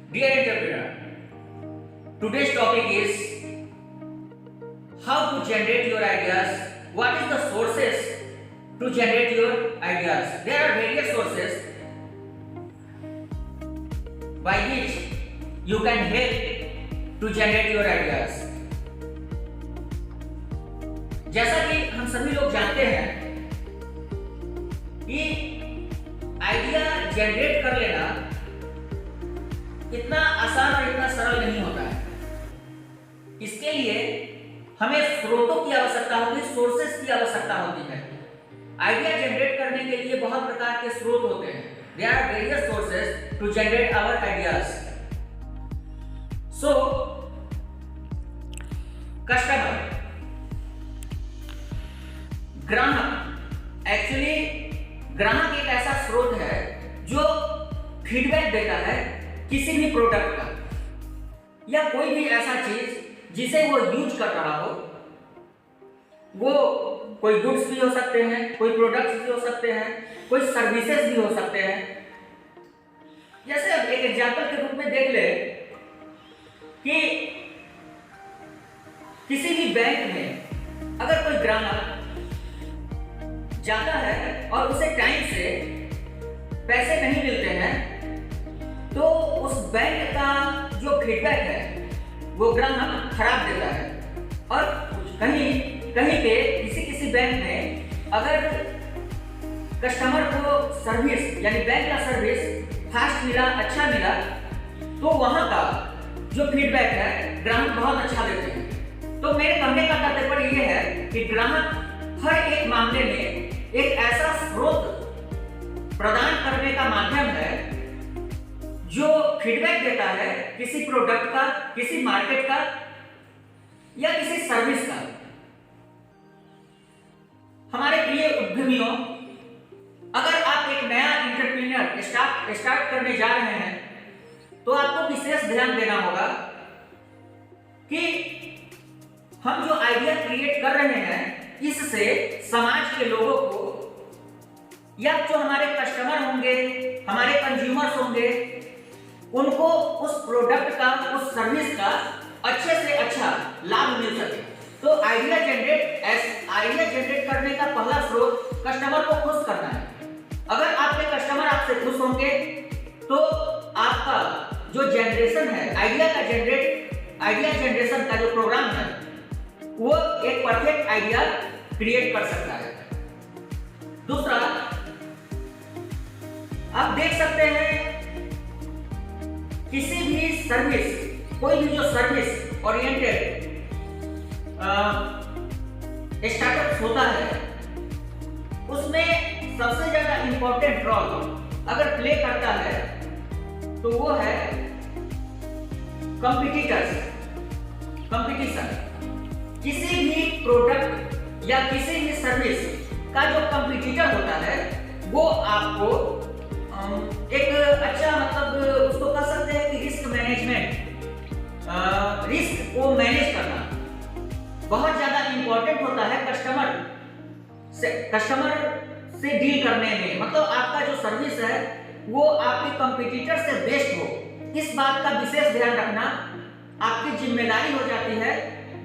Dear entrepreneur, today's topic is how to generate your ideas. What is the sources to generate your ideas? There are various sources by which you can help to generate your ideas. जैसा कि हम सभी लोग जानते हैं कि idea generate कर लेना इतना आसान और इतना सरल नहीं होता है। इसके लिए हमें स्रोतों की आवश्यकता होती है, सोर्सेस की आवश्यकता होती है। आइडिया जनरेट करने के लिए बहुत प्रकार के स्रोत होते हैं। There are various sources to generate our ideas. So, customer, ग्राहक, एक्चुअली ग्राहक एक ऐसा स्रोत है जो फीडबैक देता है किसी भी प्रोडक्ट का या कोई भी ऐसा चीज जिसे वो यूज कर रहा हो। वो कोई गुड्स भी हो सकते हैं, कोई प्रोडक्ट्स भी हो सकते हैं, कोई सर्विसेज भी हो सकते हैं। जैसे एक एग्जांपल के रूप में देख ले कि किसी भी बैंक में अगर कोई ग्राहक जाता है और उसे टाइम से पैसे नहीं मिलते हैं तो उस बैंक का जो फीडबैक है वो ग्राहक खराब देता है। और कहीं कहीं पे किसी बैंक में अगर कस्टमर को सर्विस यानी बैंक का सर्विस फास्ट मिला, अच्छा मिला, तो वहां का जो फीडबैक है ग्राहक बहुत अच्छा देते हैं। तो मेरे कहने का तात्पर्य यह है कि ग्राहक हर एक मामले में एक ऐसा स्रोत प्रदान करने का माध्यम है जो फीडबैक देता है किसी प्रोडक्ट का, किसी मार्केट का या किसी सर्विस का। हमारे प्रिय उद्यमियों, अगर आप एक नया एंटरप्रेन्योर स्टार्ट करने जा रहे हैं तो आपको विशेष ध्यान देना होगा कि हम जो आइडिया क्रिएट कर रहे हैं इससे समाज के लोगों को या जो हमारे कस्टमर होंगे, हमारे कंज्यूमर्स होंगे, उनको उस प्रोडक्ट का, उस सर्विस का अच्छे से अच्छा लाभ मिल सके। तो आइडिया जनरेट करने का पहला स्रोत कस्टमर को खुश करना है। अगर आपके कस्टमर आपसे खुश होंगे तो आपका जो जनरेशन है, आइडिया जनरेशन का जो प्रोग्राम है वो एक परफेक्ट आइडिया क्रिएट कर सकता है। दूसरा, आप देख सकते हैं किसी भी सर्विस, कोई भी जो सर्विस ओरिएंटेड स्टार्टअप होता है उसमें सबसे ज्यादा इंपॉर्टेंट रोल अगर प्ले करता है तो वो है कंपटीशन। किसी भी प्रोडक्ट या किसी भी सर्विस का जो कंपटीटर होता है वो आपको एक अच्छा, मतलब उसको कह सकते हैं कि रिस्क मैनेजमेंट, रिस्क को मैनेज करना बहुत ज्यादा इंपॉर्टेंट होता है कस्टमर से डील करने में। मतलब आपका जो सर्विस है वो आपके कंपटीटर से बेस्ट हो, इस बात का विशेष ध्यान रखना आपकी जिम्मेदारी हो जाती है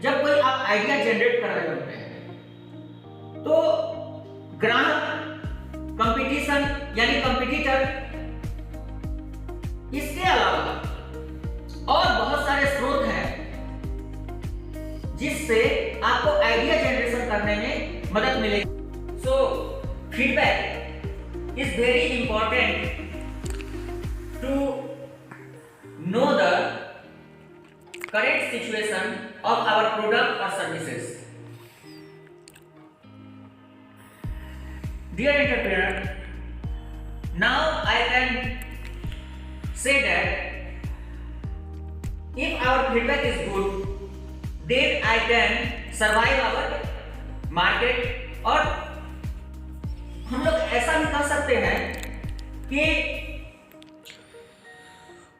जब कोई आप आइडिया जनरेट कर रहे होते हैं। तो ग्राहक, कंपटीशन यानी कंपटीटर, इसके अलावा और बहुत सारे स्रोत हैं जिससे आपको आइडिया जनरेशन करने में मदद मिलेगी। So feedback is very important to know the current situation of our product or services. Dear entrepreneur, now I can say that if our feedback is good, then I can survive our market। और हम लोग ऐसा भी कह सकते हैं कि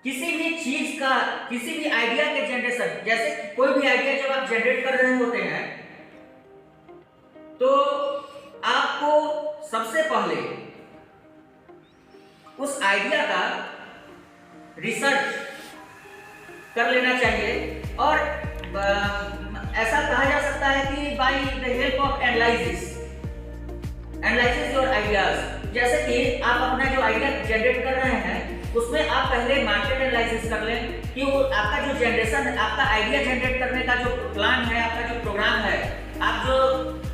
किसी भी चीज का, किसी भी आइडिया के जनरेशन, जैसे कोई भी आइडिया जब आप जनरेट कर रहे होते हैं तो आपको सबसे पहले उस आइडिया का रिसर्च कर लेना चाहिए। और ऐसा कहा जा सकता है कि by the help of analysis your ideas, जैसे कि आप अपना जो आइडिया जनरेट कर रहे हैं उसमें आप पहले मार्केट एनालिसिस कर लें कि वो आपका जो जनरेशन, आपका आइडिया जनरेट करने का जो प्लान है, आपका जो प्रोग्राम है, आप जो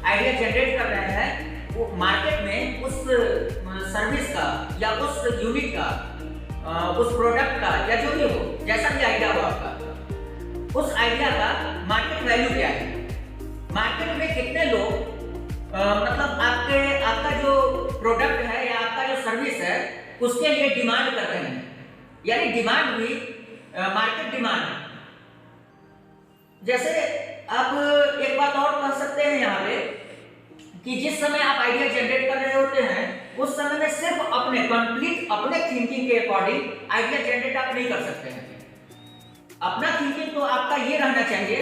आइडिया जनरेट कर रहे हैं वो मार्केट में उस सर्विस का या उस यूनिट का, उस प्रोडक्ट का या जो भी हो, जैसा भी आइडिया हो आपका, उस आइडिया का मार्केट वैल्यू क्या है, मार्केट में कितने लोग मतलब आपका जो प्रोडक्ट है या आपका जो सर्विस है उसके लिए डिमांड कर रहे हैं, यानी डिमांड भी मार्केट डिमांड। जैसे आप एक बात और कह सकते हैं यहाँ पे कि जिस समय आप आइडिया जनरेट कर रहे होते हैं उस समय में सिर्फ अपने थिंकिंग के अकॉर्डिंग आइडिया जनरेट आप नहीं कर सकते हैं। अपना थिंकिंग तो आपका ये रहना चाहिए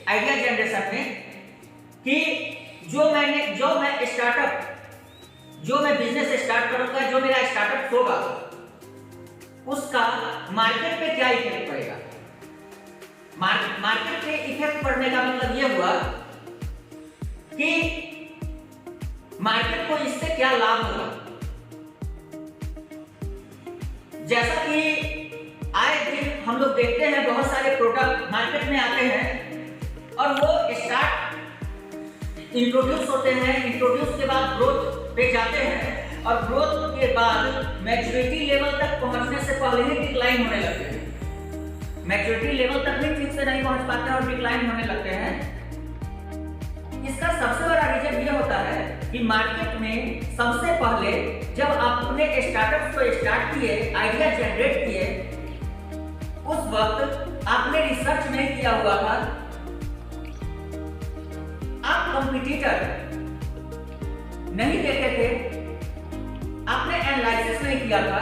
आइडिया जनरेशन में कि जो मैं बिजनेस स्टार्ट करूंगा, जो मेरा स्टार्टअप होगा उसका मार्केट पे क्या इफेक्ट पड़ेगा। मार्केट पे इफेक्ट पड़ने का मतलब ये हुआ कि मार्केट को इससे क्या लाभ होगा। जैसा कि आए दिन हम लोग देखते हैं बहुत सारे प्रोडक्ट मार्केट में आते हैं और वो इंट्रोड्यूस होते हैं, इंट्रोड्यूस के बाद ग्रोथ पे जाते हैं और ग्रोथ के बाद मैच्योरिटी लेवल तक पहुंचने से पहले ही डिक्लाइन होने लगते हैं। मैच्योरिटी लेवल तक भी ठीक से नहीं पहुंच पाते और डिक्लाइन होने लगते हैं। इसका सबसे बड़ा रीजन ये होता है कि मार्केट में सबसे पहले जब आपने स्टार्टअप को स्टार्ट किए, आइडिया जनरेट किए, उस वक्त आपने रिसर्च नहीं किया हुआ था, आप कंपटीटर नहीं देखे थे, आपने एनालिसिस नहीं किया था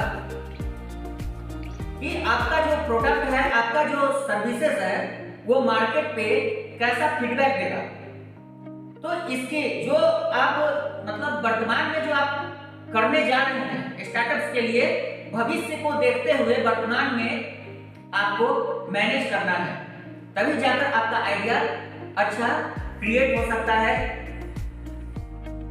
कि आपका जो प्रोडक्ट है, आपका जो सर्विसेज है वो मार्केट पे कैसा फीडबैक देगा। तो इसके जो आप मतलब वर्तमान में जो आप करने जा रहे हैं स्टार्टअप्स के लिए, भविष्य को देखते हुए वर्तमान में आपको मैनेज करना है, तभी जाकर आपका आइडिया अच्छा क्रिएट हो सकता है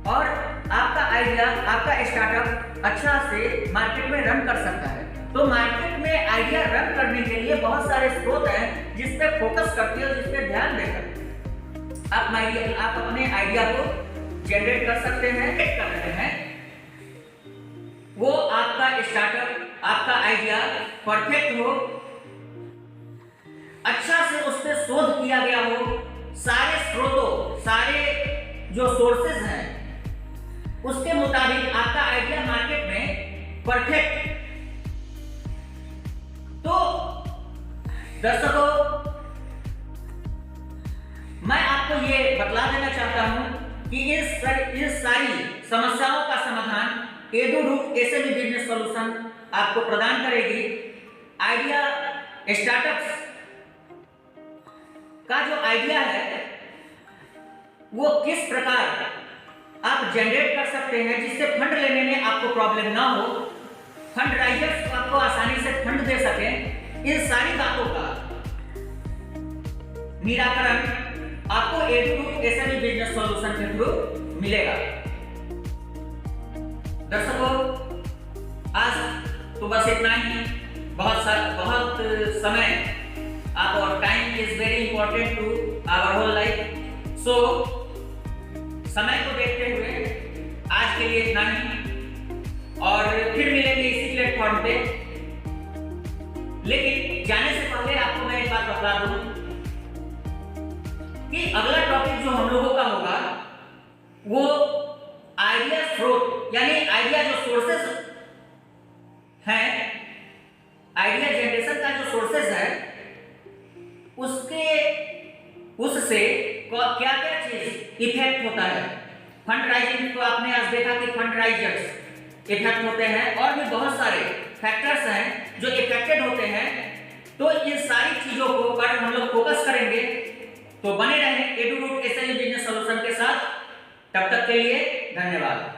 और आपका आइडिया, आपका स्टार्टअप अच्छा से मार्केट में रन कर सकता है। तो मार्केट में आइडिया रन करने के लिए बहुत सारे स्रोत हैं जिस पे फोकस करते हो, जिस पे ध्यान देकर आप अपने आइडिया को जनरेट कर सकते हैं, कर रहे हैं। वो आपका स्टार्टअप, आपका आइडिया परफेक्ट हो, अच्छा से उस पर शोध किया गया हो, सारे स्रोतों, सारे जो सोर्सेज हैं उसके मुताबिक आपका आइडिया मार्केट में परफेक्ट। तो दर्शकों, मैं आपको ये बतला देना चाहता हूं कि इस सारी समस्याओं का समाधान एडूरूट एसएमई बिजनेस सॉल्यूशन आपको प्रदान करेगी। आइडिया स्टार्टअप्स का जो आइडिया है वो किस प्रकार आप जनरेट कर सकते हैं जिससे फंड लेने में आपको प्रॉब्लम ना हो, फंड राइजर्स आपको आसानी से फंड दे सकें, इन सारी बातों का निराकरण आपको एडूरूट एसएमई बिजनेस सॉल्यूशन के थ्रू मिलेगा। दर्शकों, आज तो बस इतना ही। बहुत समय, our time is very important to our whole life, so समय को देखते हुए आज के लिए इतना ही और फिर मिलेंगे इसी प्लेटफॉर्म पे। लेकिन जाने से पहले आपको मैं एक बात बता दूं कि अगला टॉपिक जो हम लोगों का होगा वो आइडिया स्रोत, यानी आइडिया जो सोर्सेस हैं, आइडिया जनरेशन का जो सोर्सेस है उससे क्या क्या चीज इफेक्ट होता है। फंड राइजिंग तो आपने आज देखा कि फंड राइजर्स इफेक्ट होते हैं और भी बहुत सारे फैक्टर्स हैं जो इफेक्टेड होते हैं। तो इन सारी चीजों को पर हम लोग फोकस करेंगे। तो बने रहें एडूरूट एसएमई बिजनेस सॉल्यूशन के साथ। तब तक के लिए धन्यवाद।